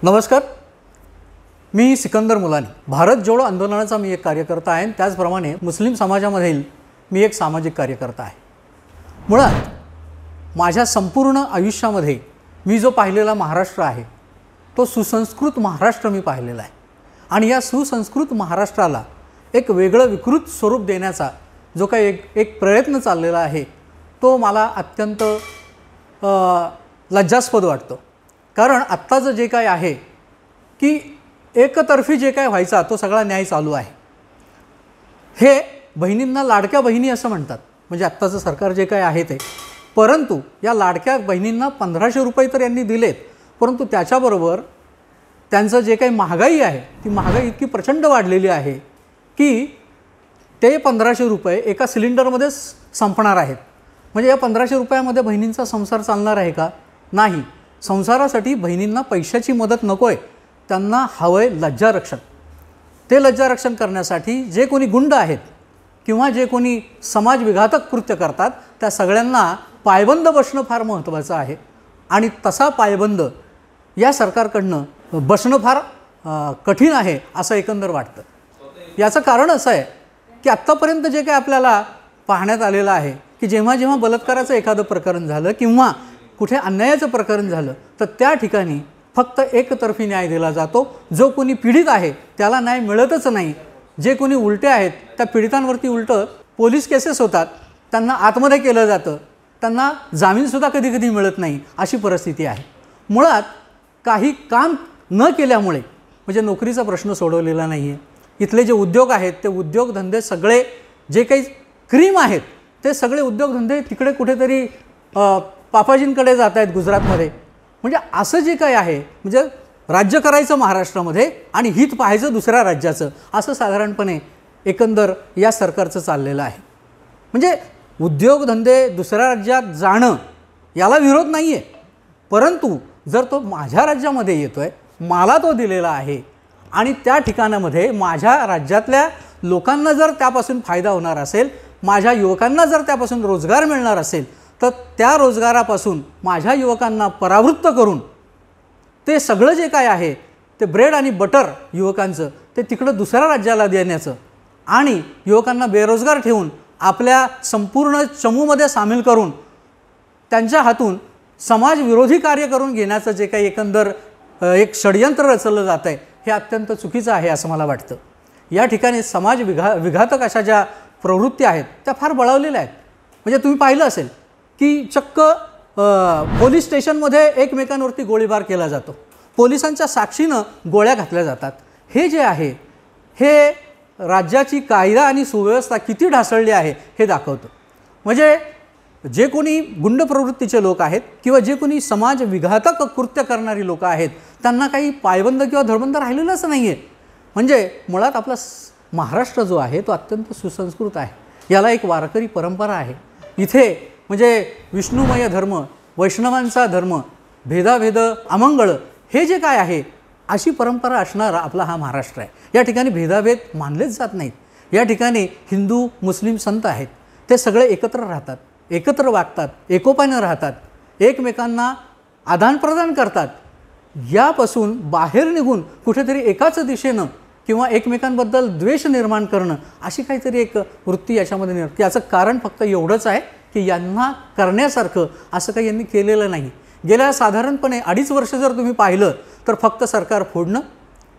नमस्कार, मी सिकंदर मुलानी. भारत जोडो आंदोलनाचा मी एक कार्यकर्ता आहे. त्याचप्रमाणे मुस्लिम समाजामधील मी एक सामाजिक कार्यकर्ता आहे. मुळात माझ्या संपूर्ण आयुष्यामध्ये मी जो पाहिलेला महाराष्ट्र आहे तो सुसंस्कृत महाराष्ट्र मी पाहिलेला आहे. आणि या सुसंस्कृत महाराष्ट्राला एक वेगळं विकृत स्वरूप देण्याचा जो काही एक प्रयत्न चाललेला आहे तो मला अत्यंत लज्जास्पद वाटतो. कारण आत्ताचं जे काय आहे की एकतर्फी जे काय व्हायचा तो सगळा न्याय चालू आहे. हे बहिणींना लाडक्या बहिणी असं म्हणतात, म्हणजे आत्ताचं सरकार जे काय आहे ते. परंतु या लाडक्या बहिणींना 1500 रुपये तर यांनी दिलेत, परंतु त्याच्याबरोबर त्यांचं जे काही महागाई आहे ती महागाई इतकी प्रचंड वाढलेली आहे की ते 1500 रुपये एका सिलेंडरमध्ये संपणार आहेत. म्हणजे या 1500 रुपयामध्ये बहिणींचा संसार चालणार आहे का? नाही. संसारासाठी बहिणींना पैशाची मदत नको आहे, त्यांना हवं आहे लज्जारक्षण. ते लज्जारक्षण करण्यासाठी जे कोणी गुंड आहेत किंवा जे कोणी समाज विघातक कृत्य करतात त्या सगळ्यांना पायबंद बसणं फार महत्त्वाचं आहे. आणि तसा पायबंद या सरकारकडनं बसणं फार कठीण आहे असं एकंदर वाटतं. याचं कारण असं आहे की आत्तापर्यंत जे काही आपल्याला पाहण्यात आलेलं आहे की जेव्हा जेव्हा बलात्काराचं एखादं प्रकरण झालं किंवा कुठे अन्यायाचं प्रकरण झालं तर त्या ठिकाणी फक्त एकतर्फी न्याय दिला जातो. जो कोणी पीडित आहे त्याला न्याय मिळतच नाही. जे कोणी उलटे आहेत त्या पीडितांवरती उलटं पोलीस केसेस होतात, त्यांना आतमध्ये केलं जातं, त्यांना जामीनसुद्धा कधी कधी मिळत नाही, अशी परिस्थिती आहे. मुळात काही काम न केल्यामुळे म्हणजे नोकरीचा प्रश्न सोडवलेला नाही आहे. इथले जे उद्योग आहेत ते उद्योगधंदे सगळे जे काही क्रीम आहेत ते सगळे उद्योगधंदे तिकडे कुठेतरी पापाजींकडे जात आहेत गुजरातमध्ये. म्हणजे असं जे काही आहे म्हणजे राज्य करायचं महाराष्ट्रामध्ये आणि हित पाहायचं दुसऱ्या राज्याचं, असं साधारणपणे एकंदर या सरकारचं चाललेलं आहे. म्हणजे उद्योगधंदे दुसऱ्या राज्यात जाणं याला विरोध नाही आहे, परंतु जर तो माझ्या राज्यामध्ये येतो आहे, मला तो दिलेला आहे आणि त्या ठिकाणामध्ये माझ्या राज्यातल्या लोकांना जर त्यापासून फायदा होणार असेल, माझ्या युवकांना जर त्यापासून रोजगार मिळणार असेल, तर त्या रोजगारापासून माझ्या युवकांना परावृत्त करून ते सगळं जे काय आहे ते ब्रेड आणि बटर युवकांचं ते तिकडं दुसऱ्या राज्याला देण्याचं आणि युवकांना बेरोजगार ठेवून आपल्या संपूर्ण चमूमध्ये सामील करून त्यांच्या हातून समाजविरोधी कार्य करून घेण्याचं जे काही एकंदर एक षडयंत्र रचलं जातं आहे हे अत्यंत चुकीचं आहे असं मला वाटतं. या ठिकाणी समाज विघातक अशा ज्या प्रवृत्ती आहेत त्या फार बळावलेल्या आहेत. म्हणजे तुम्ही पाहिलं असेल की चक्क पोलीस स्टेशनमध्ये एकमेकांवरती गोळीबार केला जातो, पोलिसांच्या साक्षीनं गोळ्या घातल्या जातात. हे जे आहे हे राज्याची कायदा आणि सुव्यवस्था किती ढासळली आहे हे दाखवतं. म्हणजे जे कोणी गुंड प्रवृत्तीचे लोक आहेत किंवा जे कोणी समाज विघातक कृत्य करणारी लोक आहेत त्यांना काही पायबंद किंवा धडबंद राहिलेलंच नाही आहे. म्हणजे मुळात आपला महाराष्ट्र जो आहे तो अत्यंत सुसंस्कृत आहे. याला एक वारकरी परंपरा आहे. इथे म्हणजे विष्णुमय धर्म, वैष्णवांचा धर्म, भेदाभेद अमंगळ हे जे काय आहे अशी परंपरा असणारा आपला हा महाराष्ट्र आहे. या ठिकाणी भेदाभेद मानलेच जात नाहीत. या ठिकाणी हिंदू मुस्लिम संत आहेत, ते सगळे एकत्र राहतात, एकत्र वागतात, एकोपाने राहतात, एकमेकांना आदानप्रदान करतात. यापासून बाहेर निघून कुठेतरी एकाच दिशेनं किंवा एकमेकांबद्दल द्वेष निर्माण करणं अशी काहीतरी एक वृत्ती याच्यामध्ये निर्माण. याचं कारण फक्त एवढंच आहे की यांना करण्यासारखं असं काही यांनी केलेलं नाही. गेल्या साधारणपणे 2.5 वर्ष जर तुम्ही पाहिलं तर फक्त सरकार फोडणं,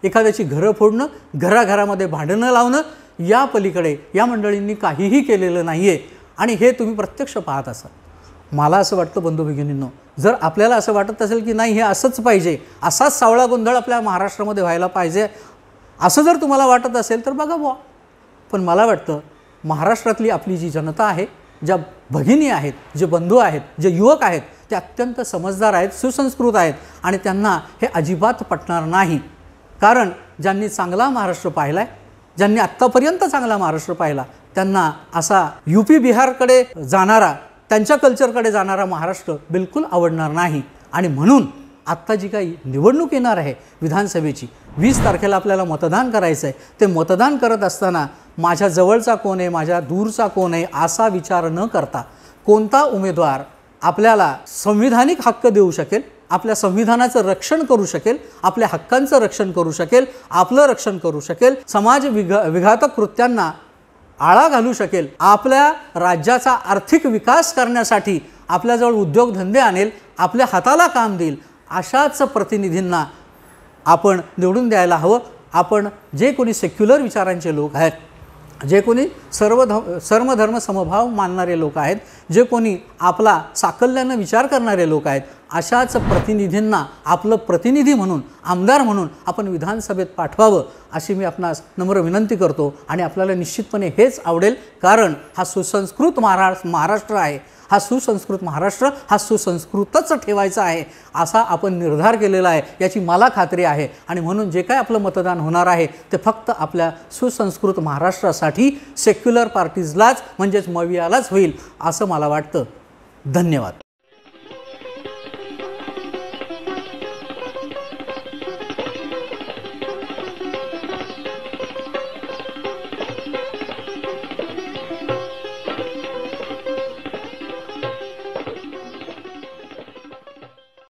एखाद्याची घरं फोडणं, घराघरामध्ये भांडणं लावणं, या पलीकडे या मंडळींनी काहीही केलेलं नाही आहे. आणि हे तुम्ही प्रत्यक्ष पाहत असाल. मला असं वाटतं बंधू भगिनींनो, जर आपल्याला असं वाटत असेल की नाही हे असंच पाहिजे, असाच सावळा गोंधळ आपल्या महाराष्ट्रामध्ये व्हायला पाहिजे असं जर तुम्हाला वाटत असेल तर बघा बुवा. पण मला वाटतं महाराष्ट्रातली आपली जी जनता आहे, ज्या भगिनी आहेत, जे बंधू आहेत, जे युवक आहेत ते अत्यंत समजदार आहेत, सुसंस्कृत आहेत आणि त्यांना हे अजिबात पटणार नाही. कारण ज्यांनी चांगला महाराष्ट्र पाहिला आहे, ज्यांनी आत्तापर्यंत चांगला महाराष्ट्र पाहिला, त्यांना असा UP बिहारकडे जाणारा, त्यांच्या कल्चरकडे जाणारा महाराष्ट्र बिलकुल आवडणार नाही. आणि म्हणून आत्ता जी काही निवडणूक येणार आहे विधानसभेची, 20 तारखेला आपल्याला मतदान करायचं आहे. ते मतदान करत असताना माझ्या जवळचा कोण आहे, माझ्या दूरचा कोण आहे असा विचार न करता कोणता उमेदवार आपल्याला संविधानिक हक्क देऊ शकेल, आपल्या संविधानाचं रक्षण करू शकेल, आपल्या हक्कांचं रक्षण करू शकेल, आपलं रक्षण करू शकेल, समाज विघातक कृत्यांना आळा घालू शकेल, आपल्या राज्याचा आर्थिक विकास करण्यासाठी आपल्याजवळ उद्योगधंदे आणेल, आपल्या हाताला काम देईल, अशाच प्रतिनिधींना आपण निवडून द्यायला हवं. आपण जे कोणी सेक्युलर विचारांचे लोक आहेत, जे कोणी सर्वधर्म समभाव मानणारे लोक आहेत, जे कोणी आपला साकल्यानं विचार करणारे लोक आहेत, अशाच प्रतिनिधींना आपलं प्रतिनिधी म्हणून, आमदार म्हणून आपण विधानसभेत पाठवावं अशी मी आपणास नम्र विनंती करतो. आणि आपल्याला निश्चितपणे हेच आवडेल, कारण हा सुसंस्कृत महाराष्ट्र आहे. हा सुसंस्कृत महाराष्ट्र हा सुसंस्कृतच ठेवायचा आहे असा आपण निर्धार केलेला आहे, याची मला खात्री आहे. आणि म्हणून जे काय आपलं मतदान होणार आहे ते फक्त आपल्या सुसंस्कृत महाराष्ट्रासाठी सेक्युलर पार्टीजलाच म्हणजेच मवियालाच होईल असं मला वाटतं. धन्यवाद.